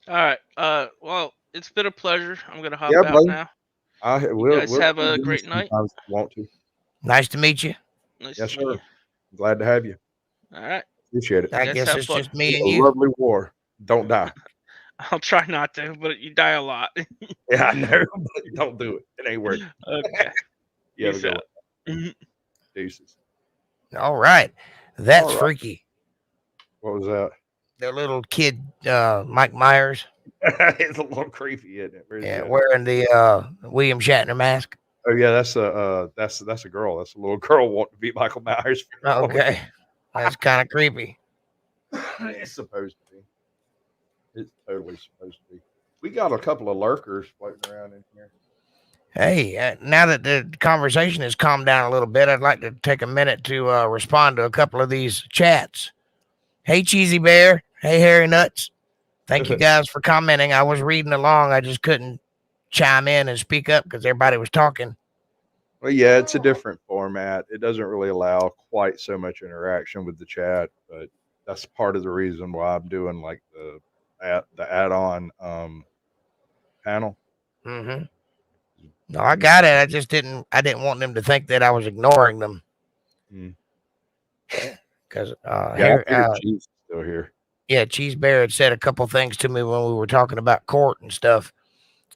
All right. Well, it's been a pleasure. I'm gonna hop Yeah, out brother. now. You We'll guys we'll have keep a doing great this night. sometimes if you want to. Nice to meet you. Nice Yes, to meet you. sir. Glad to have you. All right. Appreciate it. You I guys guess have it's fun. just me It's and a you. lovely war. Don't die. I'll try not to, but you die a lot. Yeah, I know, but don't do it. It ain't worth it. Okay. You have a Peace good out. one. Deuces. All right. All That's right. freaky. What was that? The little kid, Mike Myers, It's a little creepy, isn't it? Where's he yeah, at? wearing the William Shatner mask. Oh yeah, that's a girl. That's a little girl wanting to be Michael Myers. Okay. That's kind of creepy. It's supposed to be. It's totally supposed to be. We got a couple of lurkers floating around in here. Hey, now that the conversation has calmed down a little bit, I'd like to take a minute to respond to a couple of these chats. Hey, Cheesy Bear. Hey, Hairy Nuts. Thank you guys for commenting. I was reading along. I just couldn't chime in and speak up because everybody was talking. Well, yeah, it's a different format. It doesn't really allow quite so much interaction with the chat, but that's part of the reason why I'm doing like the add-on panel. Mm-hmm. No, I got it. I just didn't. I didn't want them to think that I was ignoring them Mm. because Yeah, I here, figured she's still here. yeah, Cheese Bear had said a couple things to me when we were talking about court and stuff,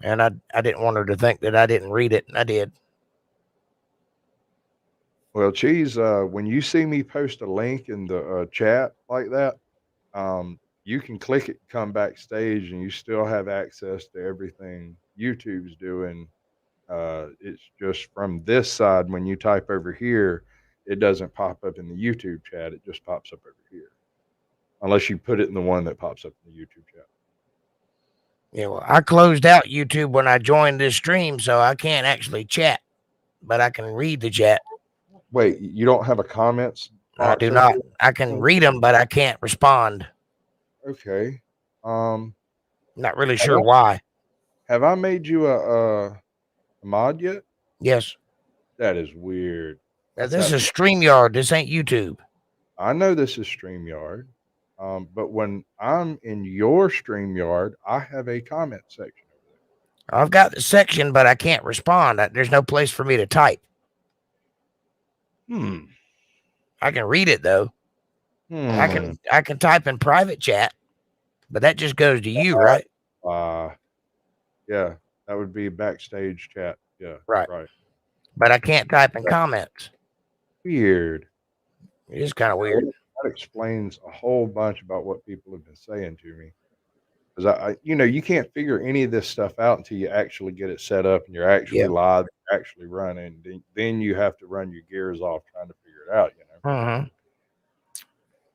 and I didn't want her to think that I didn't read it, and I did. Well, Cheese, when you see me post a link in the chat like that, you can click it, come backstage, and you still have access to everything YouTube's doing. It's just from this side, when you type over here, it doesn't pop up in the YouTube chat. It just pops up over here, unless you put it in the one that pops up in the YouTube chat. Yeah, well, I closed out YouTube when I joined this stream, so I can't actually chat, but I can read the chat. Wait, you don't have a comments I box do over not. there? I can read them, but I can't respond. Okay. Um, Not really have sure I, why. have I made you a mod yet? Yes. That is weird. Now, That's this is absolutely. StreamYard. This ain't YouTube. I know this is StreamYard, but when I'm in your StreamYard, I have a comment section over I've got the section, but I can't respond. There's no place for me to type. there. I can read it though. I can type in private chat, but that just goes to you, right? Uh, yeah, that would be backstage chat. Yeah, Right. right. But I can't type in comments. Weird. It is kind of Well, weird. that explains a whole bunch about what people have been saying to me. Because you can't figure any of this stuff out until you actually get it set up and you're actually Yeah. live, you're actually running. Then you have to run your gears off trying to figure it out. Mm-hmm.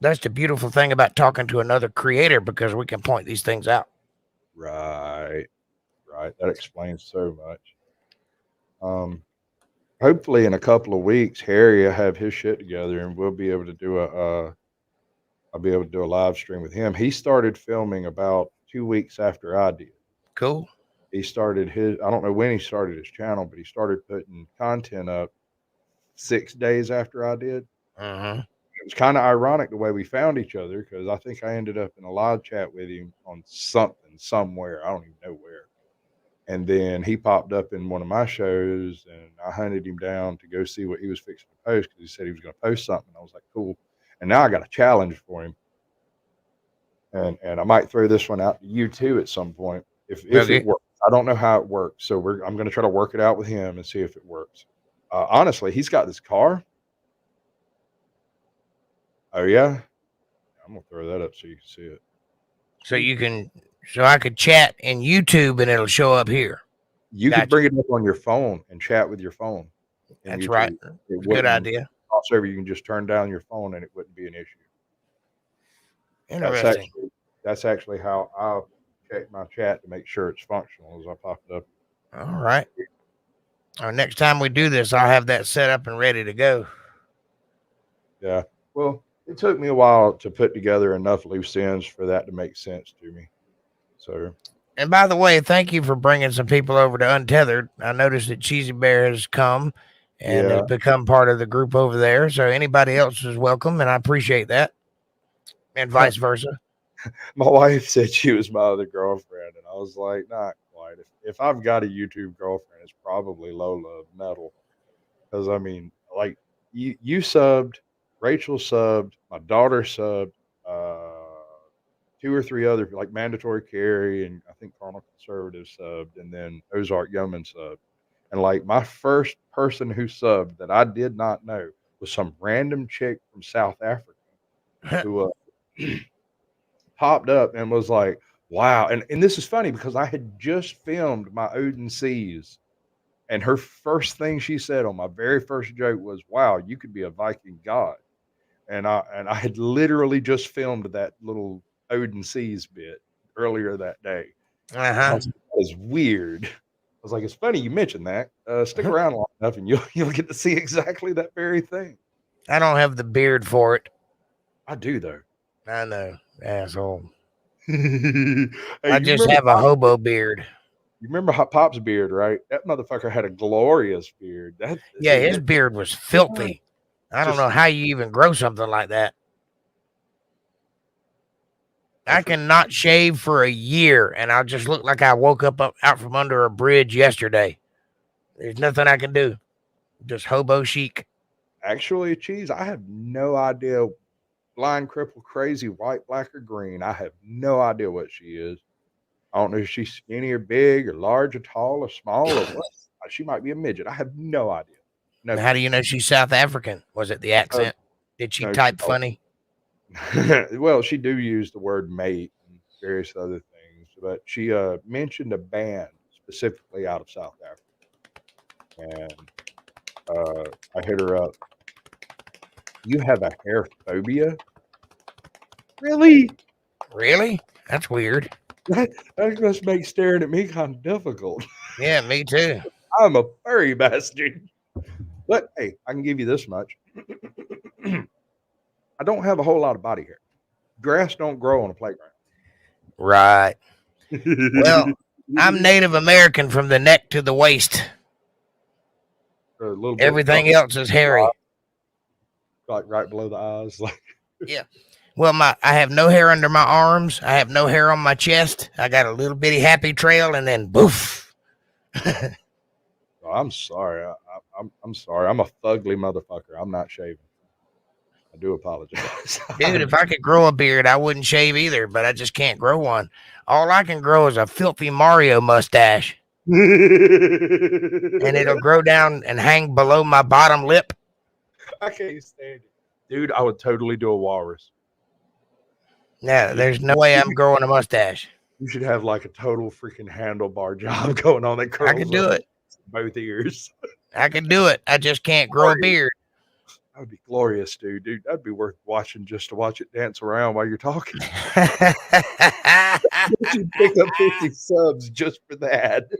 That's the beautiful thing about talking to another creator because we can point these things out. Right. Right. That explains so much. Hopefully in a couple of weeks, Harry will have his shit together and we'll be able to do I'll be able to do a live stream with him. He started filming about 2 weeks after I did. Cool. He started I don't know when he started his channel, but he started putting content up 6 days after I did. Mm-hmm. It was kind of ironic the way we found each other because I think I ended up in a live chat with him on something, somewhere. I don't even know where. And then he popped up in one of my shows and I hunted him down to go see what he was fixing to post because he said he was going to post something. I was like, cool. And now I got a challenge for him. And I might throw this one out to you too at some point if it works. I don't know how it works. So I'm going to try to work it out with him and see if it works. Honestly, he's got this car. Oh, yeah. I'm going to throw that up so you can see it. So I could chat in YouTube and it'll show up here. You could bring it up on your phone and chat with your phone. That's YouTube. Right. Good idea. Crossover, you can just turn down your phone and it wouldn't be an issue. Interesting. That's actually how I check my chat to make sure it's functional as I pop it up. All right. Next time we do this, I'll have that set up and ready to go. Yeah. Well, it took me a while to put together enough loose ends for that to make sense to me. So. And by the way, thank you for bringing some people over to Untethered. I noticed that Cheesy Bear has come and has become part of the group over there. So anybody else is welcome, and I appreciate that, and vice versa. My wife said she was my other girlfriend, and I was like, not quite. If I've got a YouTube girlfriend, it's probably Lola Metal. Because I mean, like you subbed, Rachel subbed, my daughter subbed, two or three other like Mandatory Carry and I think Carnal Conservative subbed, and then Ozark Yeoman subbed. And like my first person who subbed that I did not know was some random chick from South Africa who popped up and was like, wow. And this is funny because I had just filmed my Odin Seas. And her first thing she said on my very first joke was, wow, you could be a Viking god. And I had literally just filmed that little Odin Seas bit earlier that day. I was like, that is weird. I was like, it's funny you mentioned that. Stick around long enough and you'll get to see exactly that very thing. I don't have the beard for it. I do though. I know, asshole. Hey, I just have a hobo beard. You remember Pop's beard, right? That motherfucker had a glorious beard. His beard was filthy. I don't know how you even grow something like that. I cannot shave for a year, and I'll just look like I woke up out from under a bridge yesterday. There's nothing I can do. Just hobo chic. Actually, Cheese, I have no idea. Blind, crippled, crazy, white, black, or green. I have no idea what she is. I don't know if she's skinny or big or large or tall or small or what. She might be a midget. I have no idea. No. How do you know she's South African? Was it the accent? Did she type funny? Well, she do use the word mate and various other things, but she mentioned a band specifically out of South Africa. And I hit her up. You have a hair phobia? Really? Really? That's weird. That must make staring at me kind of difficult. Yeah, me too. I'm a furry bastard. But hey, I can give you this much. I don't have a whole lot of body hair. Grass don't grow on a playground. Right. Well, I'm Native American from the neck to the waist. Everything else is hairy. Like right below the eyes. Like yeah. Well, I have no hair under my arms. I have no hair on my chest. I got a little bitty happy trail, and then boof. Oh, I'm sorry. I'm sorry. I'm a fugly motherfucker. I'm not shaving. I do apologize. Dude, if I could grow a beard, I wouldn't shave either, but I just can't grow one. All I can grow is a filthy Mario mustache. And it'll grow down and hang below my bottom lip. I can't stand it. Dude, I would totally do a walrus. No, there's no way I'm growing a mustache. You should have like a total freaking handlebar job going on that curls. I can do it. Both ears. I can do it. I just can't grow a beard. That would be glorious, dude. That'd be worth watching just to watch it dance around while you're talking. You pick up 50 subs just for that.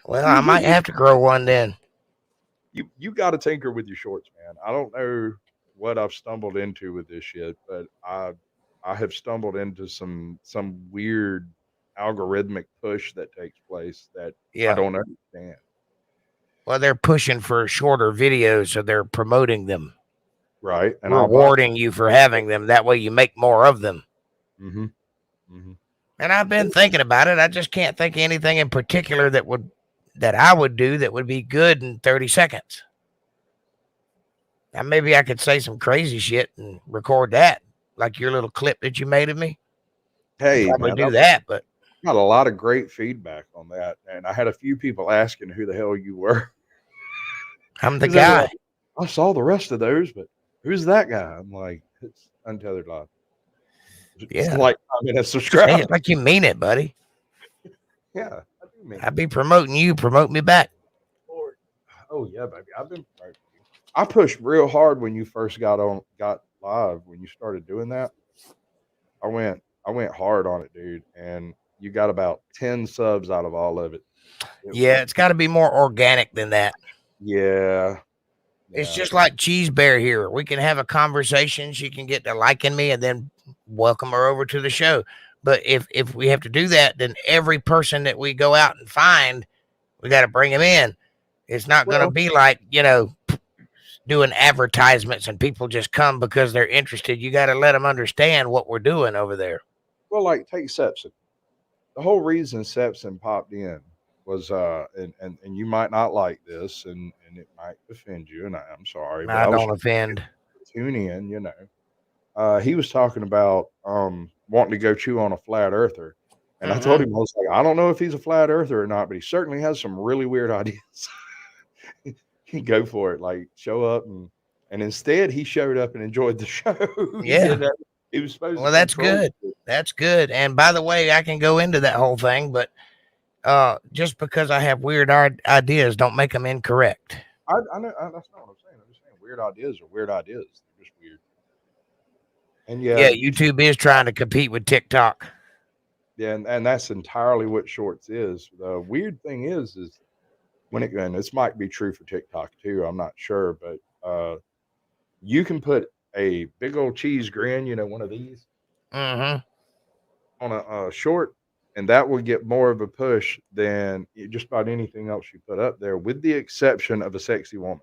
Well, I might have to grow one then. You got to tinker with your shorts, man. I don't know what I've stumbled into with this shit, but I have stumbled into some weird algorithmic push that takes place that I don't understand. Well, they're pushing for shorter videos, so they're promoting them. Right. And rewarding you for having them. That way you make more of them. Mm-hmm. Mm-hmm. And I've been thinking about it. I just can't think of anything in particular that I would do that would be good in 30 seconds. Now, maybe I could say some crazy shit and record that, like your little clip that you made of me. Hey, I'd probably do that, but got a lot of great feedback on that, and I had a few people asking who the hell you were. I'm the guy. Like, I saw the rest of those, but who's that guy? I'm like, it's Untethered Live. Yeah, like comment and subscribe. Say it like you mean it, buddy. Yeah, I do mean. I'd be promoting you. Promote me back. Oh yeah, baby. I've been promoting you. I pushed real hard when you first got live. When you started doing that, I went hard on it, dude, and you got about 10 subs out of all of it. It's got to be more organic than that. Yeah. It's just like Cheese Bear here. We can have a conversation. She can get to liking me and then welcome her over to the show. But if we have to do that, then every person that we go out and find, we got to bring him in. It's not going to be like, doing advertisements and people just come because they're interested. You got to let them understand what we're doing over there. Well, like take Sepson. The whole reason Sepson popped in was and you might not like this and it might offend you, and I'm sorry, but I I was don't offend. tune in, you know. He was talking about wanting to go chew on a flat earther. And I told him, I was like, I don't know if he's a flat earther or not, but he certainly has some really weird ideas. Go for it. Like show up and instead he showed up and enjoyed the show. Yeah. He was supposed to Well, that's control good. it. That's good. And by the way, I can go into that whole thing, but just because I have weird ideas don't make them incorrect. I know that's not what I'm saying. I'm just saying weird ideas are weird ideas. They're just weird. And Yeah, YouTube is trying to compete with TikTok. Yeah, and that's entirely what Shorts is. The weird thing is when it, and this might be true for TikTok too, I'm not sure, but you can put a big old cheese grin, you know, one of these, on a short, and that will get more of a push than just about anything else you put up there, with the exception of a sexy woman.